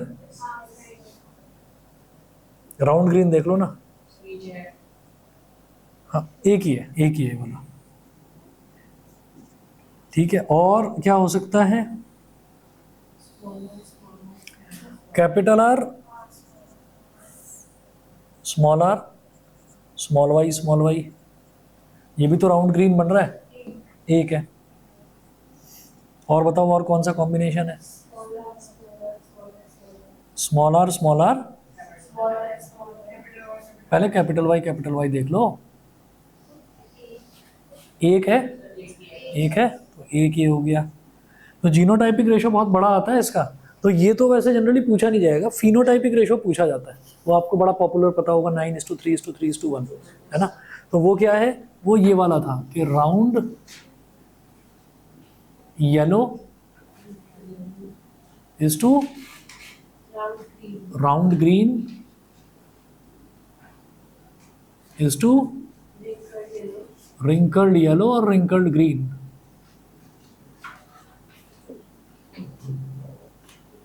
राउंड ग्रीन देख लो ना, हाँ एक ही है वाला, ठीक है। और क्या हो सकता है, कैपिटल आर स्मॉल वाई, ये भी तो राउंड ग्रीन बन रहा है, एक है। और बताओ और कौन सा कॉम्बिनेशन है, स्मॉल आर पहले कैपिटल वाई देख लो। एक है तो एक ये हो गया। तो जीनोटाइपिक रेशो बहुत बड़ा आता है इसका। तो ये तो वैसे जनरली पूछा नहीं जाएगा, फिनोटाइपिक रेशो पूछा जाता है, वो आपको बड़ा पॉपुलर पता होगा 9:3:3:1, है ना। तो वो क्या है, वो ये वाला था कि round yellow is to round green is to wrinkled yellow और रिंकल्ड ग्रीन।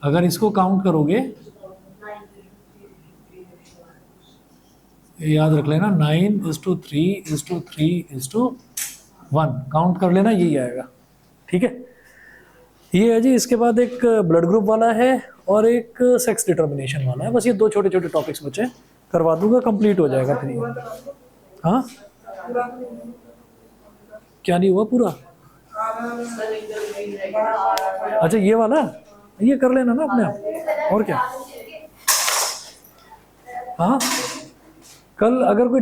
अगर इसको काउंट करोगे, याद रख लेना 9:3:3:1 काउंट कर लेना, यही आएगा। ठीक है, ये है जी। इसके बाद एक ब्लड ग्रुप वाला है और एक सेक्स डिटर्मिनेशन वाला है। बस ये दो छोटे छोटे टॉपिक्स बचे, करवा दूंगा, कंप्लीट हो जाएगा फिर ये। हाँ, क्या नहीं हुआ पूरा? अच्छा ये वाला, ये कर लेना ना अपने आप, और क्या। हाँ, कल अगर कोई